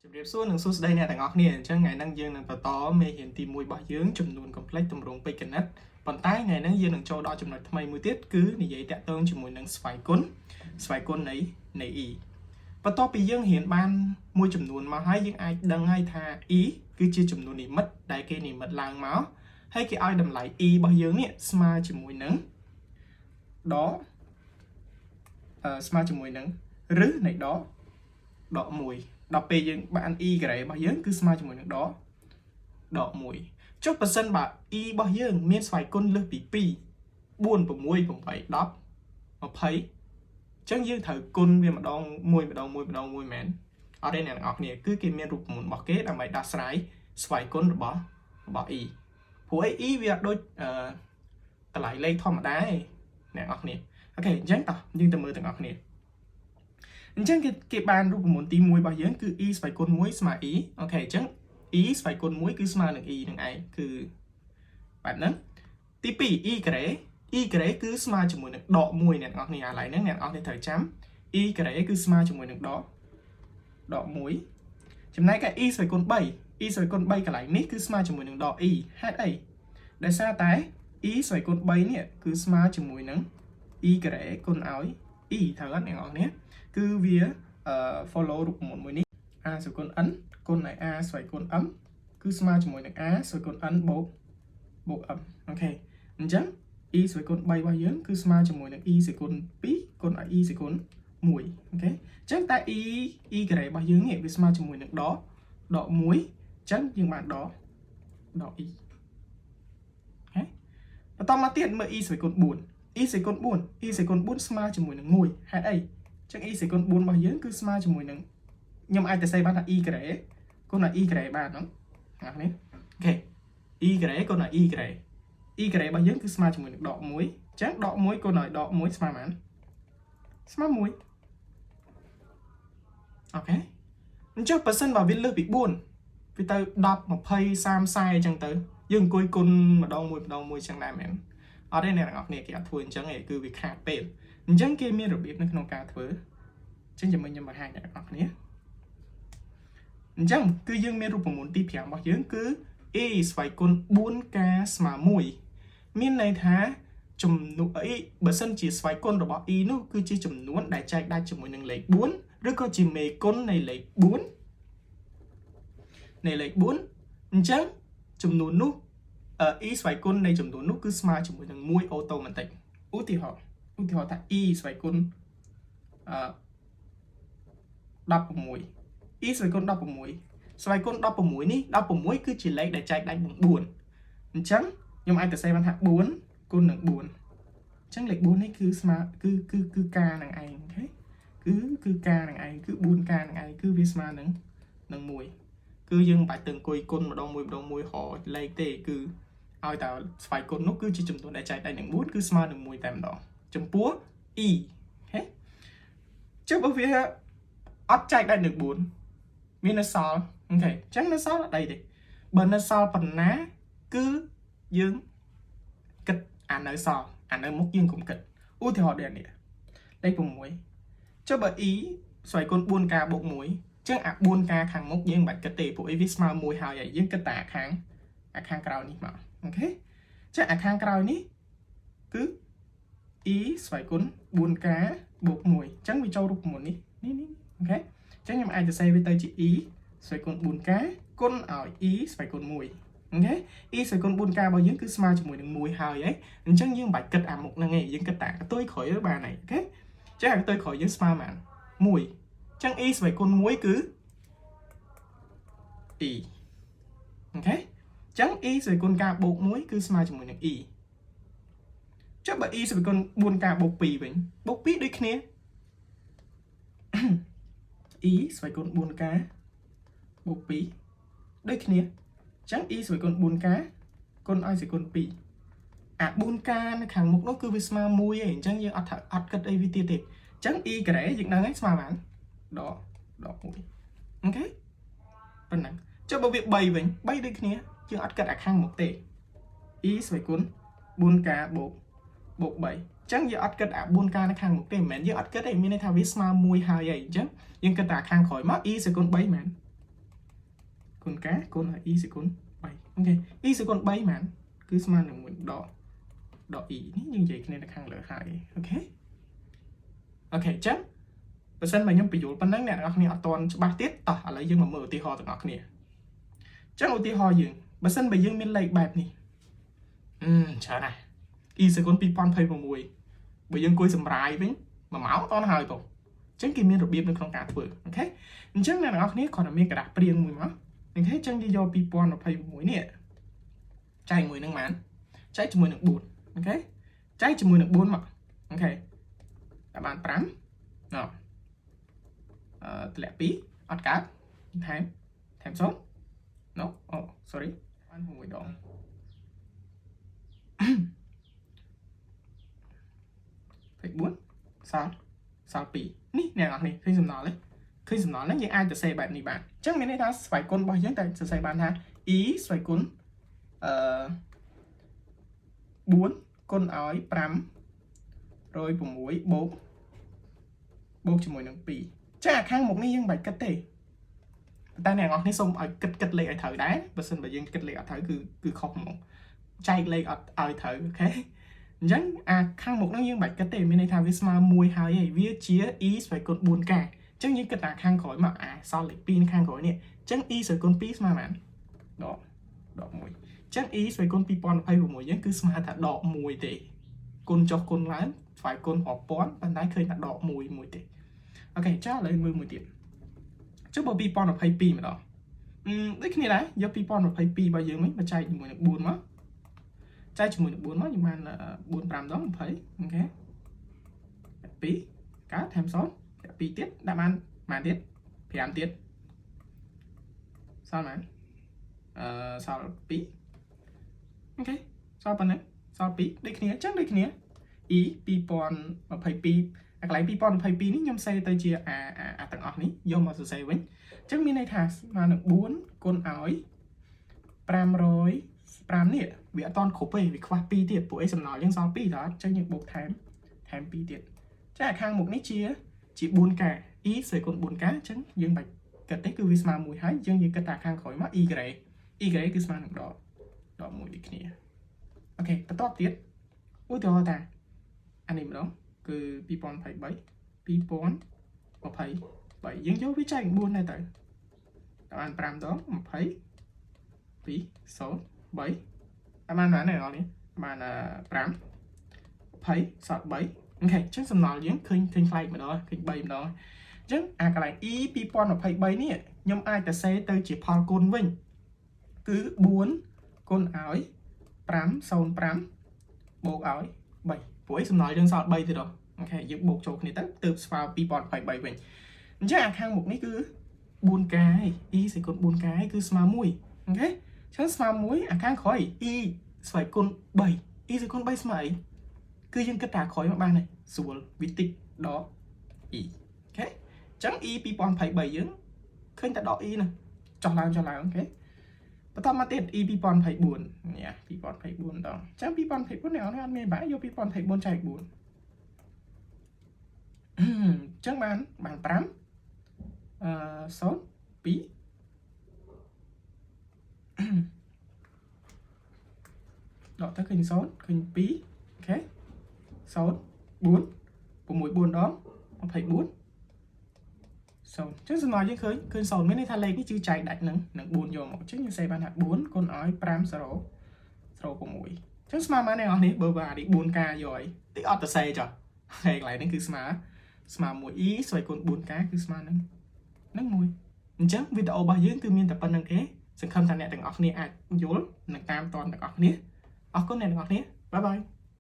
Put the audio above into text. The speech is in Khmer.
ជំរាបសួរនិងសួស្តីអ្នកទាំងអស់គ្នាអញ្ចឹងថ្ងៃហ្នឹងយើងនឹងបន្តមេរៀនទី1របស់យើងចំនួន complex ទម្រង់ពេជ្រគណិតប៉ុន្តែថ្ងៃហ្នឹងយើងនឹងចូលដល់ចំណុចថ្មីមួយទៀតគឺនិយាយតាក់ទងជាមួយនឹងស្វ័យគុណនៃ e បន្ទាប់ពីយើងរៀនបានមួយចំនួនមកហើយយើងអាចដឹងហើយថា e គឺជាចំនួននិមិត្តដែលគេនិមិត្តឡើងមកហើយគេឲ្យតម្លៃ e របស់យើងនេះស្មើជាមួយនឹងដកស្មើជាមួយនឹងឬនៃដក1ដល់ពេលយើងបាន e ការ៉េរបស់យើងគឺស្មើជាមួយនឹងដក1ចុះបើសិនបើ e របស់យើងមានស្វ័យគុណលើសពី2 4 6 8 10 20អញ្ចឹងយើងត្រូវគុណវាម្ដងមួយមែនអត់ទេអ្នកទាំងអស់គ្នាគឺគេមានរូបមន្តរបស់គេដើម្បីដោះស្រាយស្វ័យគុណរបស់ e ព្រោះ e វាអត់ដូចតម្លៃលេខធម្មតាទេអ្នកទាំងអស់គ្នាអូខេអញ្ចឹងតោះយើងទៅមើលទាំងអស់គ្នាអញ្ចឹងគេបានរូបមន្តទី1របស់យើងគឺ e ស្វ័យគុណ1ស្មើ e អូខេអញ្ចឹង e ស្វ័យគុណ1គឺស្មើនឹង e នឹងឯងគឺបែបហ្នឹងទី2 e ការ៉េ e ការ៉េគឺស្មើជាមួយនឹងដក1អ្នកទាំងអស់គ្នាឥឡូវហ្នឹងអ្នកទាំងអស់គ្នាត្រូវចាំ e ការ៉េគឺស្មើជាមួយនឹងដក1ចំណែកឯ e ស្វ័យគុណ3 e ស្វ័យគុណ3កន្លែងនេះគឺស្មើជាមួយនឹងដក e ហេតុអីដោយសារតែ e ស្វ័យគុណ3នេះគឺស្មើជាមួយនឹង e ការ៉េគុណឲ្យ e ត្រូវអត់អ្នកទាំងអស់គ្នាគឺវា follow រូបមន្តមួយនេះ a ស្វ័យគុណ n គុណឲ្យ a ស្វ័យគុណ m គឺស្មើជាមួយនឹង a ស្វ័យគុណ n បូក m អូខេអញ្ចឹង e ស្វ័យគុណ3របស់យើងគឺស្មើជាមួយនឹង e ស្វ័យគុណ2គុណឲ្យ e ស្វ័យគុណ1អូខេអញ្ចឹងតែ e ការ៉េរបស់យើងនេះវាស្មើជាមួយនឹងដក1អញ្ចឹងយើងបានដក e អូខេបន្តមកទៀតមើល e ស្វ័យគុណ4 e ស្វ័យគុណ4 e ស្វ័យគុណ4ស្មើជាមួយនឹង1ហេតុអីអញ្ចឹង e ស្វ័យគុណ4របស់យើងគឺស្មើជាមួយនឹងខ្ញុំអាចទៅសេបានថា e ការ៉េគុណឲ្យ e ការ៉េបានហ្នឹងណានេះអូខេ e ការ៉េគុណឲ្យ e ការ៉េ e ការ៉េរបស់យើងគឺស្មើជាមួយនឹងដក1អញ្ចឹងដក1គុណឲ្យដក1ស្មើប៉ុន្មានស្មើ1អូខេអញ្ចឹងបើសិនបើវាលើសពី4វាទៅ10 20 30 40អញ្ចឹងទៅយើងអង្គុយគុណម្ដងមួយអញ្ចឹងដែរមែនអត់ទេអ្នកទាំងអស់គ្នាគេអត់ធ្វើអញ្ចឹងទេគឺវាខាតពេលអញ្ចឹងគេមានរបៀបនៅក្នុងការធ្វើអញ្ចឹងខ្ញុំបង្ហាញអ្នកទាំងអស់គ្នាអញ្ចឹងគឺយើងមានរូបមន្តទី5របស់យើងគឺ e ស្វ័យគុណ 4k ស្មើ1មានន័យថាចំនួន e បើសិនជាស្វ័យគុណរបស់ e នោះគឺជាចំនួនដែលចែកដាច់ជាមួយនឹងលេខ4ឬក៏ជាមេគុណនៃលេខ4អញ្ចឹងចំនួននោះe ស្វ័យគុណនៃចំនួននោះគឺស្មើជាមួយនឹង1អូតូម៉ាទិកឧទាហរណ៍ថា e ស្វ័យគុណ16 e ស្វ័យគុណ16ស្វ័យគុណ16នេះ16គឺជាលេខដែលចែកដាច់នឹង4អញ្ចឹងខ្ញុំអាចទៅសេបានថា4គុណនឹង4អញ្ចឹងលេខ4នេះគឺស្មើគឺការនឹងឯងអូខេគឺការនឹងឯងគឺ 4k នឹងឯងគឺវាស្មើនឹង1គឺយើងមិនបាច់ទៅអង្គុយគុណម្ដងមួយរកលេខទេគឺឲ្យតែស្វ័យគុណនោះគឺជាចំនួនដែលចែកដាច់នឹង4គឺស្មើនឹង1តែម្ដងចំពោះ e អូខេចុះបើវាអត់ចែកដាច់នឹង4មាននៅសល់អូខេអញ្ចឹងនៅសល់អត់អីទេបើនៅសល់ប៉ុណ្ណាគឺយើងគិតអានៅសល់អានៅមុខយើងកុំគិតឧទាហរណ៍ដូចនេះលេខ6ចុះបើ e ស្វ័យគុណ 4k បូក1អញ្ចឹងអា 4k ខាងមុខយើងមិនបាច់គិតទេព្រោះវាស្មើ1ហើយយើងគិតតែអាខាងក្រោយនេះមកអូខេចឹងអាខាងក្រោយនេះគឺ e ស្វ័យគុណ 4k បូក1អញ្ចឹងវាចូលរូបមន្តនេះអូខេអញ្ចឹងខ្ញុំអាចទៅសេវាទៅជា e ស្វ័យគុណ 4k គុណឲ្យ e ស្វ័យគុណ1អូខេ e ស្វ័យគុណ 4k របស់យើងគឺស្មើជាមួយនឹង1ហើយអញ្ចឹងយើងមិនបាច់គិតអាមុខហ្នឹងទេយើងគិតតែកតុយក្រោយទៅបានហើយអូខេអញ្ចឹងអាកតុយក្រោយយើងស្មើប៉ុន្មាន1អញ្ចឹង e ស្វ័យគុណ1គឺ e អូខេអញ្ចឹង e ស្វ័យគុណ k បូក1គឺស្មើជាមួយនឹង e ចុះបើ e ស្វ័យគុណ 4k បូក2វិញបូក2ដូចគ្នា e ស្វ័យគុណ 4k បូក2ដូចគ្នាអញ្ចឹង e ស្វ័យគុណ 4k គុណឲ្យស្វ័យគុណ2អា 4k នៅខាងមុខនោះគឺវាស្មើ1ឯងអញ្ចឹងយើងអត់គិតអីវាទៀតទេអញ្ចឹង e ការ៉េយើងដឹងហើយស្មើបានដក1អូខេប៉ុណ្ណឹងចុះបើវា3វិញ3ដូចគ្នាយើងអត់គិតអាខាងមុខទេ e ស្វ័យគុណ 4k បូក3អញ្ចឹងយើងអត់គិតអា 4k នៅខាងមុខទេមិនមែនយើងអត់គិតទេមានន័យថាវាស្មើ1ហើយអញ្ចឹងយើងគិតតែខាងក្រោយមក e ស្វ័យគុណ3មែន គុណការគុណឲ្យ e សេគុណ 3 អូខេ e សេគុណ 3 មែនគឺស្មើនឹងមួយដក e នេះយើងនិយាយគ្នានៅខាងលើហើយអូខេអញ្ចឹងបើសិនបើខ្ញុំបញ្យល់ប៉ុណ្ណឹងអ្នកនរគ្នាអត់ទាន់ច្បាស់ទៀតតោះឥឡូវយើងមកមើលឧទាហរណ៍ទាំងអស់គ្នាអញ្ចឹងឧទាហរណ៍យើងបើសិនបើយើងមានលេខបែបនេះច្រើនណាស់ e សេគុណ 2026 បើយើងអង្គុយសម្រាយវិញ1ម៉ោងអត់ហើយបងអញ្ចឹងគេមានរបៀបនៅក្នុងការធ្វើអូខេអញ្ចឹងអ្នកនរគ្នាគ្រាន់តែមានក្រដាស់ព្រៀងមួយមកអូខេអញ្ចឹងយើងយក2026នេះចែកមួយនឹងប៉ុន្មានចែកជាមួយនឹង4អូខេចែកជាមួយនឹង4មកអូខេតែបាន5ណ៎តម្លាក់2អត់កើតថែម0 no អូ sorry បាន6ដង24សល់2នេះអ្នកនរគ្នាឃើញសំណល់ទេឃើញសំណល់ហ្នឹងយើងអាចសរសេរបែបនេះបានអញ្ចឹងមានន័យថាស្វ័យគុណរបស់យើងតែសរសេរបានថា e ស្វ័យគុណ4គុណឲ្យ506បូកជាមួយនឹង2ចាខាងមុខនេះយើងមិនបាច់គិតទេតែអ្នកនរគ្នាសូមឲ្យគិតលេខឲ្យត្រូវដែរបើមិនបើយើងគិតលេខអត់ត្រូវគឺខុសហ្មងចែកលេខអត់ឲ្យត្រូវអូខេអញ្ចឹងអាខាងមុខហ្នឹងយើងមិនបាច់គិតទេមានន័យថាវាស្មើ1ហើយវាជា e ស្វ័យគុណ 4k អញ្ចឹងយើងគិតថាខាងក្រោយមកសល់លេខ2នៅខាងក្រោយនេះអញ្ចឹង e ស្វ័យគុណ2ស្មើប៉ុន្មានដក1អញ្ចឹង e ស្វ័យគុណ2026យើងគឺស្មើថាដក1ទេគុណចុះគុណឡើងស្វ័យគុណរាប់ពាន់ប៉ុន្តែឃើញថាដក1ទេអូខេចាឥឡូវមើលមួយទៀតចុះបើ2022ម្ដងដូចគ្នាដែរយក2022របស់យើងវិញមកចែកជាមួយនឹង4មកចែកជាមួយនឹង4មកយើងបាន4 5ដង20អូខេ2កើតថែម0 2ទៀតដាក់បានប៉ុន្មានទៀត5ទៀតសល់ប៉ុន្មានសល់2អូខេសល់ប៉ុណ្ណឹងសល់2ដូចគ្នាអញ្ចឹងដូចគ្នា e 2022អាកន្លែង2022នេះខ្ញុំសេទៅជាអាទាំងអស់នេះយកមកសរសេរវិញអញ្ចឹងមានន័យថាស្មើនឹង4គុណឲ្យ505នេះវាអត់តន់គ្រប់ទេវាខ្វះ2ទៀតព្រោះអីសំណល់យើងសល់2តើអញ្ចឹងយើងបូកថែម2ទៀតចាខាងមុខនេះជា 4k e ស្វ័យគុណ 4k អញ្ចឹងយើងបាច់គិតទេគឺវាស្មើ1ហើយយើងគិតថាខាងក្រោយមក e ក្រេគឺស្មើនឹងដក1ដូចគ្នាអូខេបន្តទៀតឧទាហរណ៍ថាអានេះម្ដងគឺ2023យើងយកវាចែក4ដែរទៅបាន5ដង20 2 0 3បានណាអ្នកនរនេះបាន5 20សល់3អូខេអញ្ចឹងសំណល់យើងឃើញផ្លែកម្ដងឃើញ3ម្ដងអញ្ចឹងអាកន្លែង e 2023នេះខ្ញុំអាចទៅសេទៅជាផលគុណវិញគឺ4គុណឲ្យ505បូកឲ្យ3ព្រោះសំណល់យើងសល់3ទៀតអូខេយើងបូកចូលគ្នាទៅទើបស្មើ2023វិញអញ្ចឹងអាខាងមុខនេះគឺ 4k e សេគុណ 4k គឺស្មើ1អូខេចឹងស្មើ1អាខាងក្រោយ e ស្វ័យគុណ3 e សេគុណ3ស្មើអីគឺយើងគិតថាក្រោយមកបានហើយស្រួលវិតិចដក e អូខេចឹង e 2023យើងឃើញតែដក e ណាចុះឡើងអូខេបន្តមកទៀត e 2024នេះ2024ដងចឹង2024នេះអត់មានបាយយក2024ចែក4ចឹងបាន5 0 2ដកទៅឃើញ0ឃើញ2អូខេ0 4 6 4ដង24 0ចឹងសំណល់យើងឃើញ0មានន័យថាលេខនេះគឺចែកដាច់នឹង4យកមកអញ្ចឹងយើងសេបានថា4គុណឲ្យ506ចឹងស្មើមកអ្នកនរនេះបើអានេះ 4k យកអីតិចអត់ទៅសេចុះហើយកន្លែងនេះគឺស្មើ1 e ស្វ័យគុណ 4k គឺស្មើនឹង1អញ្ចឹងវីដេអូរបស់យើងគឺមានតែប៉ុណ្្នឹងទេសង្ឃឹមថាអ្នកទាំងអស់គ្នាអាចយល់និងតាមតនទាំងអស់គ្នាអរគុណអ្នកទាំងអស់គ្នាបាយបាយ